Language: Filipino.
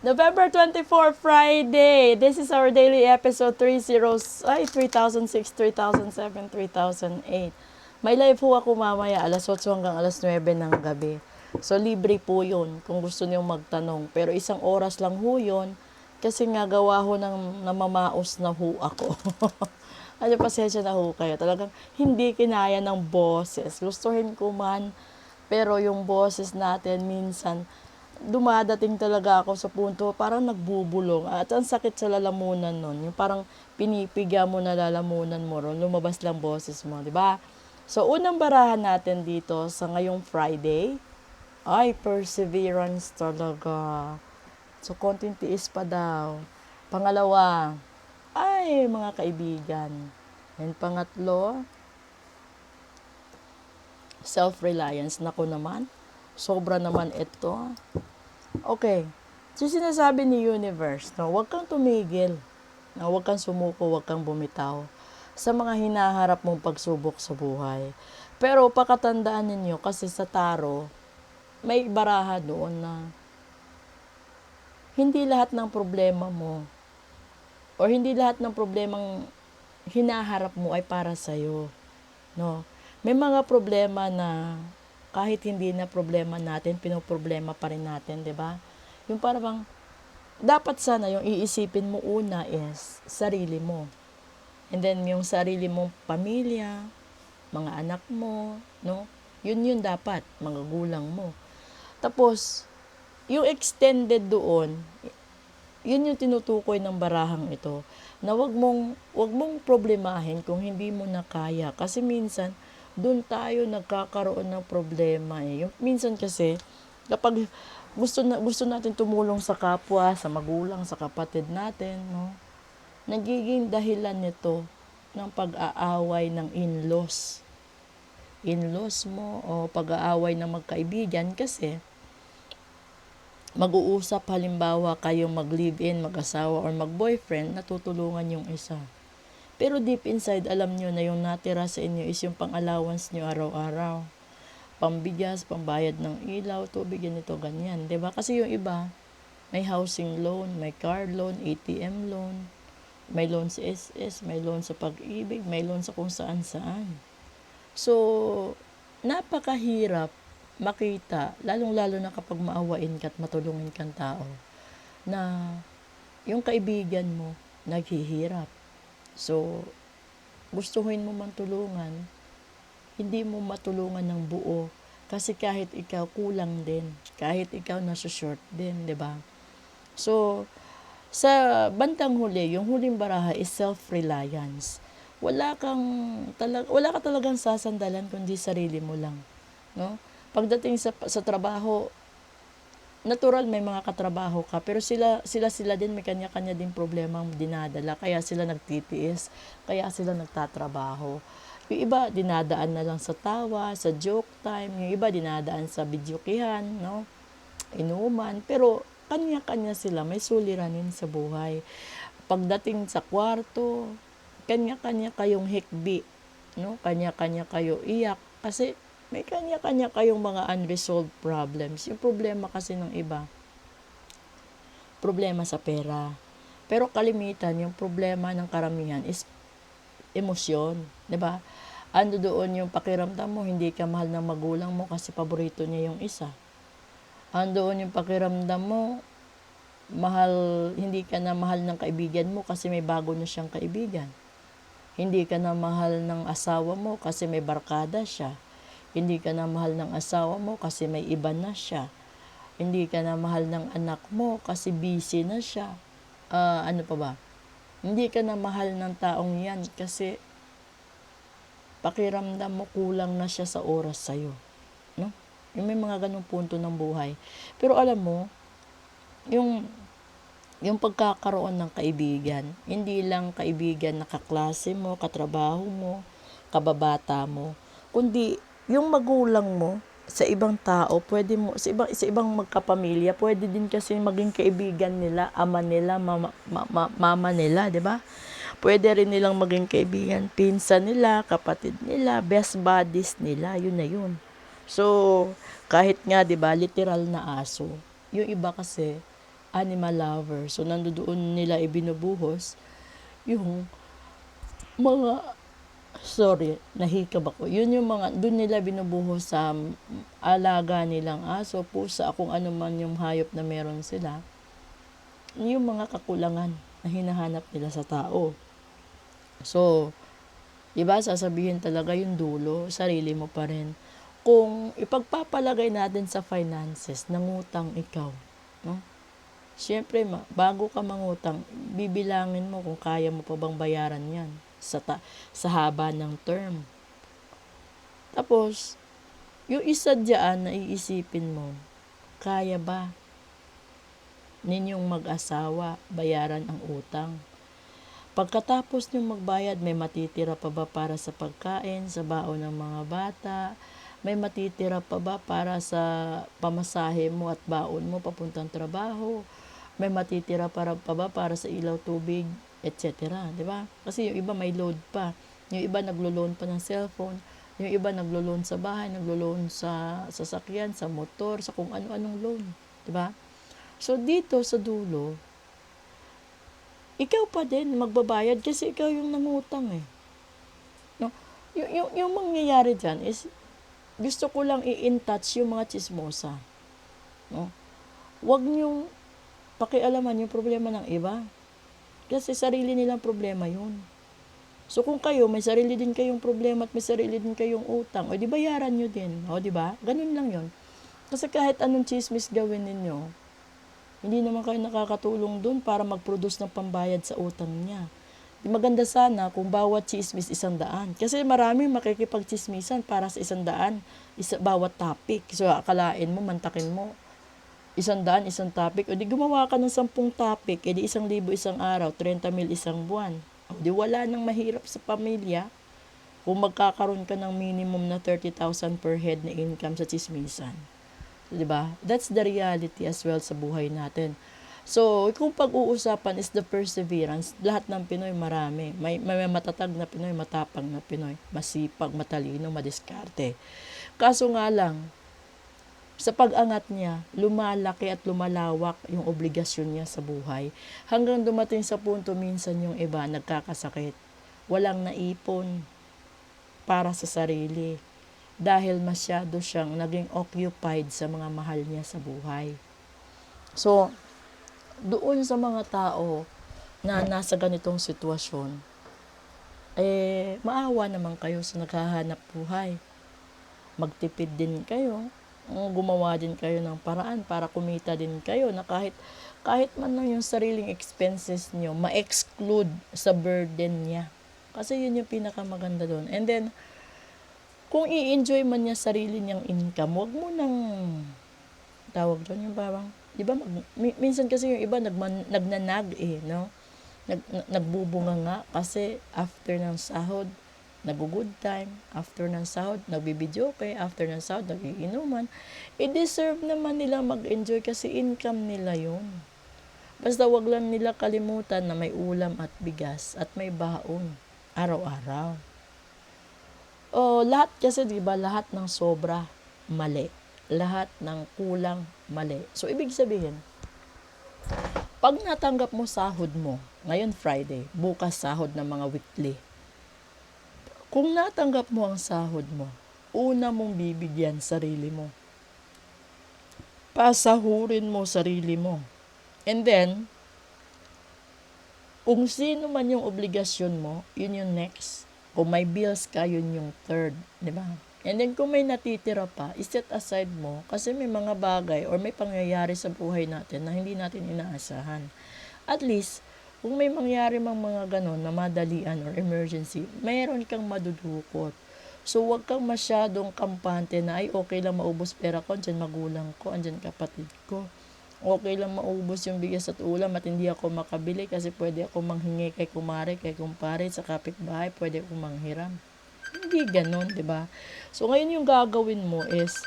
November 24, Friday. This is our daily episode 3006, 3007, 3008. May live po ako mamaya alas 8 hanggang alas 9 ng gabi. So, libre po yun kung gusto niyo magtanong. Pero isang oras lang ho yun kasi nga gawa ho ng namamaos na ho ako. Ano, pasensya na ho kayo. Talagang hindi kinaya ng boses. Gustuhin ko man, pero yung boses natin minsan dumadating talaga ako sa punto parang nagbubulong at ang sakit sa lalamunan nun. Yung parang pinipiga mo na lalamunan mo ron, lumabas lang boses mo, di ba? So, unang barahan natin dito sa ngayong Friday, ay, perseverance talaga. So, konting tiis pa daw. Pangalawa, ay, mga kaibigan. And pangatlo, self-reliance. Nako naman, sobra naman ito. Okay. So, sinasabi ni universe, no, huwag kang tumigil. No, huwag kang sumuko, huwag kang bumitaw sa mga hinaharap mong pagsubok sa buhay. Pero pakatandaan ninyo kasi sa tarot, may baraha doon na hindi lahat ng problema mo or hindi lahat ng problemang hinaharap mo ay para sa'yo. No? May mga problema na kahit hindi na problema natin, pinoproblema pa rin natin, di ba? Yung parang, dapat sana yung iisipin mo una is sarili mo. And then yung sarili mong pamilya, mga anak mo, no? Yun dapat, mga gulang mo. Tapos, yung extended doon, yun yung tinutukoy ng barahang ito, na wag mong problemahin kung hindi mo na kaya. Kasi minsan, doon tayo nagkakaroon ng problema eh. Yung, minsan kasi, kapag gusto natin tumulong sa kapwa, sa magulang, sa kapatid natin, no? Nagiging dahilan nito ng pag-aaway ng in-laws. In-laws mo o pag-aaway ng magkaibigan kasi mag-uusap halimbawa kayong mag-live-in, mag-asawa or mag-boyfriend, natutulungan yung isa. Pero deep inside, alam nyo na yung natira sa inyo is yung pang-allowance nyo araw-araw. Pambigas, pambayad ng ilaw, tubig, ganito, ganyan. Diba? Kasi yung iba, may housing loan, may car loan, ATM loan, may loan sa SS, may loan sa Pag-ibig, may loan sa kung saan-saan. So, napakahirap makita, lalong-lalo na kapag maawain ka at matulungin kang tao, na yung kaibigan mo naghihirap. So, gustuhin mo man tulungan, hindi mo matulungan ng buo kasi kahit ikaw kulang din, kahit ikaw nasa-short din, 'di ba? So, sa bandang huli, yung huling baraha is self-reliance. Wala ka talagang sasandalan kundi sarili mo lang, no? Pagdating sa trabaho, natural may mga katrabaho ka, pero sila din may kanya-kanya din problemang dinadala, kaya sila nagtitiis, kaya sila nagtatrabaho. Yung iba dinadaan na lang sa tawa, sa joke time, yung iba dinadaan sa videokihan, no? Inuman, pero kanya-kanya sila, may suliranin sa buhay. Pagdating sa kwarto, kanya-kanya kayong hikbi, no? Kanya-kanya kayo iyak kasi may kanya-kanya kayong mga unresolved problems. Yung problema kasi ng iba, problema sa pera. Pero kalimitan, yung problema ng karamihan is emosyon, 'di ba? Ando doon yung pakiramdam mo, hindi ka mahal ng magulang mo kasi paborito niya yung isa. Andoon yung pakiramdam mo, hindi ka na mahal ng kaibigan mo kasi may bago na siyang kaibigan. Hindi ka na mahal ng asawa mo kasi may barkada siya. Hindi ka na mahal ng asawa mo kasi may iba na siya. Hindi ka na mahal ng anak mo kasi busy na siya. Ano pa ba? Hindi ka na mahal ng taong yan kasi pakiramdam mo kulang na siya sa oras sa'yo. No? Yung may mga ganong punto ng buhay. Pero alam mo, yung pagkakaroon ng kaibigan, hindi lang kaibigan na kaklase mo, katrabaho mo, kababata mo, kundi yung magulang mo sa ibang tao, pwede mo sa ibang magkapamilya, pwede din kasi maging kaibigan nila, ama nila, mama nila, 'di ba? Pwede rin nilang maging kaibigan, pinsan nila, kapatid nila, best buddies nila, yun na yun. So, kahit nga 'di ba, literal na aso. Yung iba kasi animal lover. So, nandoon nila ibinubuhos yung mga, sorry, nahikab ako. Yun yung mga, doon nila binubuhos sa alaga nilang aso, pusa, kung ano man yung hayop na meron sila. Yung mga kakulangan na hinahanap nila sa tao. So, diba, sasabihin talaga yung dulo, sarili mo pa rin. Kung ipagpapalagay natin sa finances, nangutang ikaw, no? Siyempre, bago ka mangutang, bibilangin mo kung kaya mo pa bang bayaran yan sa haba ng term. Tapos, yung isa diyan na iisipin mo, kaya ba ninyong mag-asawa bayaran ang utang? Pagkatapos nyo magbayad, may matitira pa ba para sa pagkain, sa baon ng mga bata? May matitira pa ba para sa pamasahe mo at baon mo papuntang trabaho? May matitira pa ba para sa ilaw, tubig, etc. Diba? Kasi yung iba may load pa. Yung iba naglo-loan pa ng cellphone. Yung iba naglo-loan sa bahay, naglo-loan sa sasakyan, sa motor, sa kung ano-anong loan. Diba? So, dito sa dulo, ikaw pa din magbabayad kasi ikaw yung nangutang eh. No? Yung mangyayari dyan is, gusto ko lang i-in-touch yung mga chismosa. No? Huwag niyong pakialaman yung problema ng iba. Kasi sarili nilang problema yun. So kung kayo, may sarili din kayong problema at may sarili din kayong utang, o di bayaran nyo din. O di ba? Ganun lang yun. Kasi kahit anong chismis gawin ninyo, hindi naman kayo nakakatulong dun para mag-produce ng pambayad sa utang niya. Maganda sana kung bawat chismis 100. Kasi marami makikipag-chismisan para sa 100, bawat topic. So akalain mo, mantakin mo, 100, isang topic. O di gumawa ka ng 10 topic, edi 1,000 isang araw, 30,000 isang buwan. O di wala nang mahirap sa pamilya kung magkakaroon ka ng minimum na 30,000 per head na income sa chismisan. Diba? That's the reality as well sa buhay natin. So, kung pag-uusapan is the perseverance, lahat ng Pinoy marami. May matatag na Pinoy, matapang na Pinoy, masipag, matalino, madiskarte. Kaso nga lang, sa pag-angat niya, lumalaki at lumalawak yung obligasyon niya sa buhay. Hanggang dumating sa punto minsan yung iba nagkakasakit. Walang naipon para sa sarili. Dahil masyado siyang naging occupied sa mga mahal niya sa buhay. So, doon sa mga tao na nasa ganitong sitwasyon, maawa naman kayo sa naghahanap buhay. Magtipid din kayo, gumawa din kayo ng paraan para kumita din kayo na kahit man lang yung sariling expenses niyo, ma-exclude sa burden niya. Kasi yun yung pinakamaganda doon. And then, kung i-enjoy man niya sarili niyang income, wag mo nang tawag doon yung parang, di ba, minsan kasi yung iba nagnanag no? Nagbubunga nga kasi after ng sahod, nag-good time, after ng sahod, nagbibidyo kay, after ng sahod, nagiinuman. I-deserve naman nila mag-enjoy kasi income nila yun. Basta wag lang nila kalimutan na may ulam at bigas at may baon araw-araw. Lahat kasi, di ba, lahat ng sobra, mali. Lahat ng kulang, mali. So, ibig sabihin, pag natanggap mo sahod mo, ngayon Friday, bukas sahod ng mga weekly. Kung natanggap mo ang sahod mo, una mong bibigyan sarili mo. Pasahurin mo sarili mo. And then, kung sino man yung obligasyon mo, yun yung next. Kung may bills ka, yun yung third. Diba? And then, kung may natitira pa, set aside mo kasi may mga bagay or may pangyayari sa buhay natin na hindi natin inaasahan. At least, kung may mangyari mang mga ganon na madalian or emergency, mayroon kang madudukot. So, wag kang masyadong kampante na, ay, okay lang maubos pera ko, andyan magulang ko, andyan kapatid ko. Okay lang maubos yung bigas at ulam at hindi ako makabili kasi pwede ako manghingi kay kumare, kay kumpare, sa kapitbahay, pwede ako manghiram. Hindi ganon, di ba? So, ngayon yung gagawin mo is,